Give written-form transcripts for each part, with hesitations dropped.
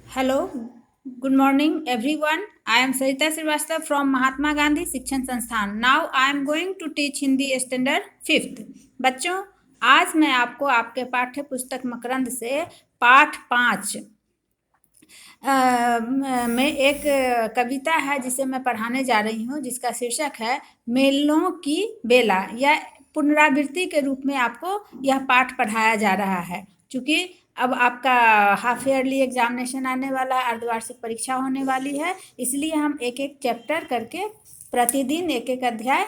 Hello, good morning everyone. I am Sarita Srivastava from Mahatma Gandhi शिक्षण संस्थान. Now I am going to teach Hindi standard 5th. बच्चों, आज मैं आपको आपके पाठ्य पुस्तक मकरंद से पाठ 5 में एक कविता है जिसे मैं पढ़ाने जा रही हूँ, जिसका शीर्षक है मेलों की बेला। या पुनरावृत्ति के रूप में आपको यह पाठ पढ़ाया जा रहा है। चूँकि अब आपका हाफ ईयरली एग्जामिनेशन आने वाला है, अर्धवार्षिक परीक्षा होने वाली है, इसलिए हम एक एक चैप्टर करके प्रतिदिन एक एक अध्याय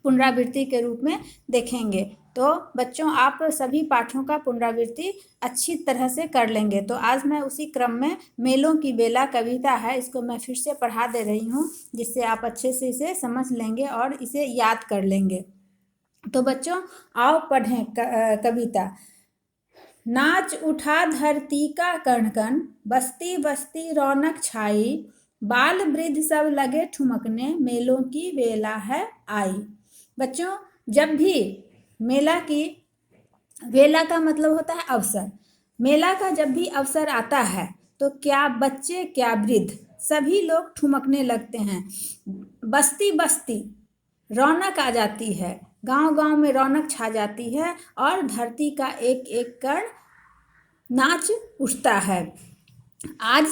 पुनरावृत्ति के रूप में देखेंगे। तो बच्चों, आप सभी पाठों का पुनरावृत्ति अच्छी तरह से कर लेंगे। तो आज मैं उसी क्रम में मेलों की बेला कविता है, इसको मैं फिर से पढ़ा दे रही हूँ, जिससे आप अच्छे से इसे समझ लेंगे और इसे याद कर लेंगे। तो बच्चों, आओ पढ़ें कविता। नाच उठा धरती का कण कण, बस्ती बस्ती रौनक छाई, बाल वृद्ध सब लगे ठुमकने, मेलों की बेला है आई। बच्चों, जब भी बेला का मतलब होता है अवसर। मेला का जब भी अवसर आता है तो क्या बच्चे क्या वृद्ध सभी लोग ठुमकने लगते हैं। बस्ती बस्ती रौनक आ जाती है, गांव गांव में रौनक छा जाती है और धरती का एक एक कण नाच उठता है। आज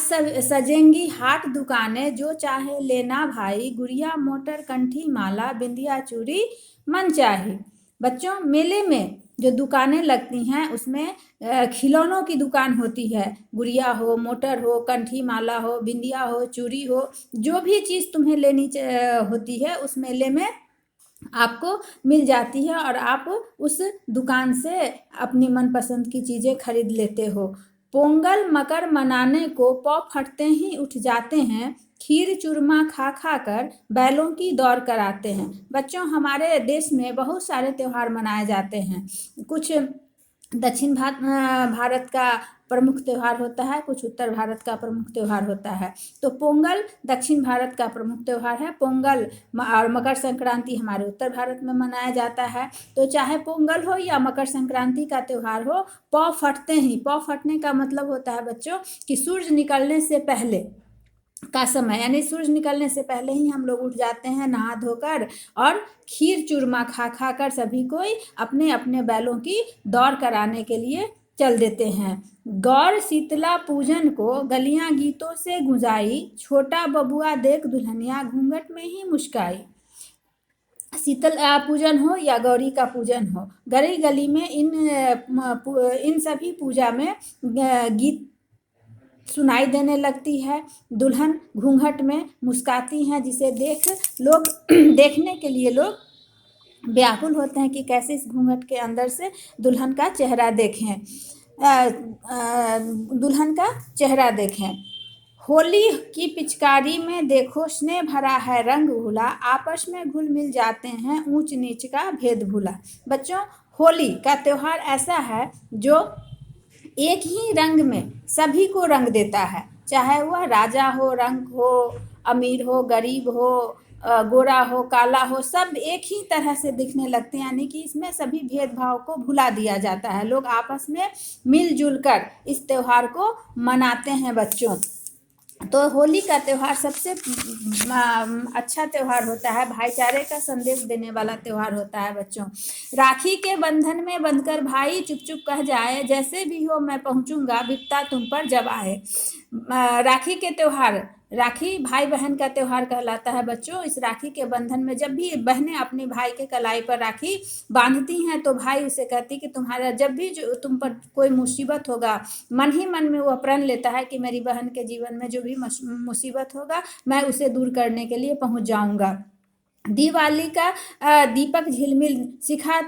सजेंगी हाट दुकानें, जो चाहे लेना भाई, गुड़िया मोटर कंठी माला, बिंदिया चूड़ी मन चाही। बच्चों, मेले में जो दुकानें लगती हैं उसमें खिलौनों की दुकान होती है। गुड़िया हो, मोटर हो, कंठी माला हो, बिंदिया हो, चूड़ी हो, जो भी चीज़ तुम्हें लेनी होती है उस मेले में आपको मिल जाती है और आप उस दुकान से अपनी मनपसंद की चीज़ें खरीद लेते हो। पोंगल मकर मनाने को पौ फटते ही उठ जाते हैं, खीर चूरमा खा खा कर बैलों की दौड़ कराते हैं। बच्चों, हमारे देश में बहुत सारे त्यौहार मनाए जाते हैं। कुछ दक्षिण भारत का प्रमुख त्यौहार होता है, कुछ उत्तर भारत का प्रमुख त्यौहार होता है। तो पोंगल दक्षिण भारत का प्रमुख त्यौहार है। पोंगल और मकर संक्रांति हमारे उत्तर भारत में मनाया जाता है। तो चाहे पोंगल हो या मकर संक्रांति का त्यौहार हो, पौ फटने का मतलब होता है बच्चों कि सूरज निकलने से पहले का समय, यानी सूरज निकलने से पहले ही हम लोग उठ जाते हैं नहा धोकर और खीर चूरमा खा खा कर सभी कोई अपने अपने बैलों की दौड़ कराने के लिए चल देते हैं। गौर शीतला पूजन को गलियां गीतों से गुंजाई, छोटा बबुआ देख दुल्हनिया घूंघट में ही मुस्काई। शीतल पूजन हो या गौरी का पूजन हो, गली गली में इन सभी पूजा में गीत सुनाई देने लगती है। दुल्हन घूंघट में मुस्काती हैं, जिसे देख लोग देखने के लिए लोग व्याकुल होते हैं कि कैसे इस घूंघट के अंदर से दुल्हन का चेहरा देखें। दुल्हन का चेहरा देखें। होली की पिचकारी में देखो स्नेह भरा है रंग घुला, आपस में घुल मिल जाते हैं ऊंच नीच का भेद भूला। बच्चों, होली का त्यौहार ऐसा है जो एक ही रंग में सभी को रंग देता है, चाहे वह राजा हो, रंग हो, अमीर हो, गरीब हो, गोरा हो, काला हो, सब एक ही तरह से दिखने लगते हैं। यानी कि इसमें सभी भेदभाव को भुला दिया जाता है। लोग आपस में मिलजुल कर इस त्यौहार को मनाते हैं बच्चों। तो होली का त्यौहार सबसे अच्छा त्यौहार होता है, भाईचारे का संदेश देने वाला त्यौहार होता है बच्चों। राखी के बंधन में बंधकर भाई चुप चुप कह जाए, जैसे भी हो मैं पहुंचूंगा विपता तुम पर जब आए। राखी भाई बहन का त्यौहार कहलाता है बच्चों। इस राखी के बंधन में जब भी बहनें अपने भाई के कलाई पर राखी बांधती हैं तो भाई उसे कहती कि तुम्हारा जब भी जो तुम पर कोई मुसीबत होगा, मन ही मन में वह प्रण लेता है कि मेरी बहन के जीवन में जो भी मुसीबत होगा मैं उसे दूर करने के लिए पहुंच जाऊंगा। दिवाली का दीपक झिलमिल शिखा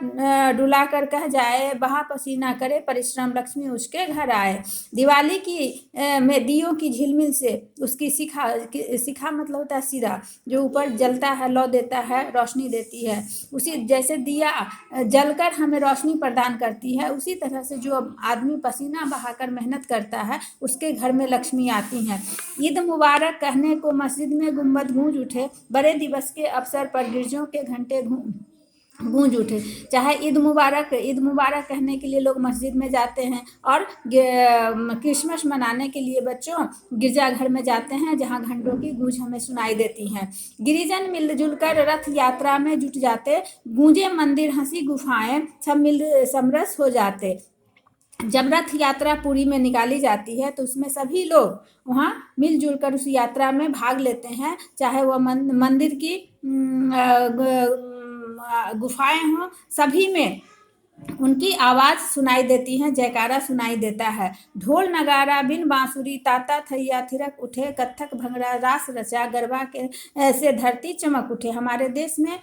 डुला कर कह जाए, बहा पसीना करे परिश्रम लक्ष्मी उसके घर आए। दिवाली की में दियों की झिलमिल से उसकी शिखा मतलब होता है सिरा, जो ऊपर जलता है, लौ देता है, रोशनी देती है। उसी जैसे दिया जलकर हमें रोशनी प्रदान करती है, उसी तरह से जो आदमी पसीना बहाकर मेहनत करता है उसके घर में लक्ष्मी आती हैं। ईद मुबारक कहने को मस्जिद में गुंबद गूंज उठे, बड़े दिवस के अवसर पर गिरजों के घंटे गूंज उठे। चाहे ईद मुबारक कहने के लिए लोग मस्जिद में जाते हैं, और क्रिसमस मनाने के लिए बच्चों गिरजाघर में जाते हैं, जहां घंटों की गूंज हमें सुनाई देती है। गिरिजन मिलजुल कर रथ यात्रा में जुट जाते, गूंजे मंदिर हंसी गुफाएं, सब मिल समरस हो जाते। जब रथ यात्रा पुरी में निकाली जाती है तो उसमें सभी लोग वहाँ मिलजुल कर उस यात्रा में भाग लेते हैं, चाहे वह मंदिर की गुफाएं हों, सभी में उनकी आवाज सुनाई देती है, जयकारा सुनाई देता है। ढोल नगारा बिन बांसुरी, ताता थैया थिरक उठे, कत्थक भंगड़ा रास रचा, गरबा के से धरती चमक उठे। हमारे देश में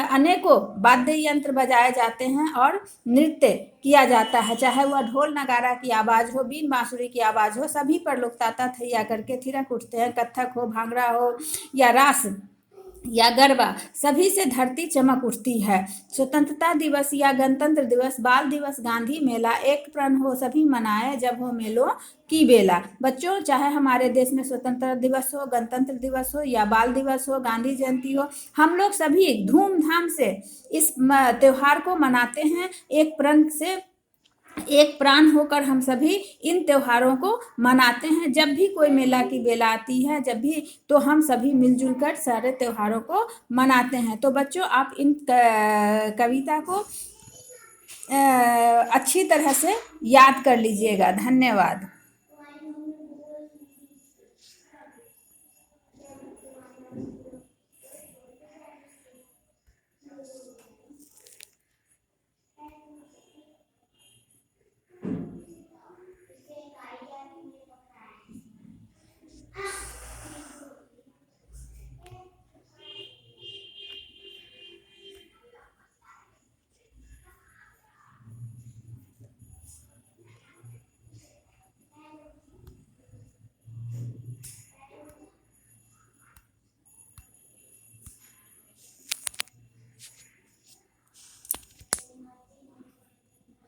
अनेकों वाद्य यंत्र बजाए जाते हैं और नृत्य किया जाता है, चाहे वह ढोल नगारा की आवाज हो, बीन बांसुरी की आवाज हो, सभी पर लोग ताता थैया करके थिरक उठते हैं। कत्थक हो, भांगड़ा हो या रास या गरबा, सभी से धरती चमक उठती है। स्वतंत्रता दिवस या गणतंत्र दिवस, बाल दिवस, गांधी मेला, एक प्रण हो सभी मनाए, जब हो मेलों की बेला। बच्चों, चाहे हमारे देश में स्वतंत्रता दिवस हो, गणतंत्र दिवस हो या बाल दिवस हो, गांधी जयंती हो, हम लोग सभी धूमधाम से इस त्योहार को मनाते हैं। एक प्राण होकर हम सभी इन त्योहारों को मनाते हैं। जब भी कोई मेला की बेला आती है, जब भी, तो हम सभी मिलजुल कर सारे त्योहारों को मनाते हैं। तो बच्चों, आप इन कविता को अच्छी तरह से याद कर लीजिएगा। धन्यवाद।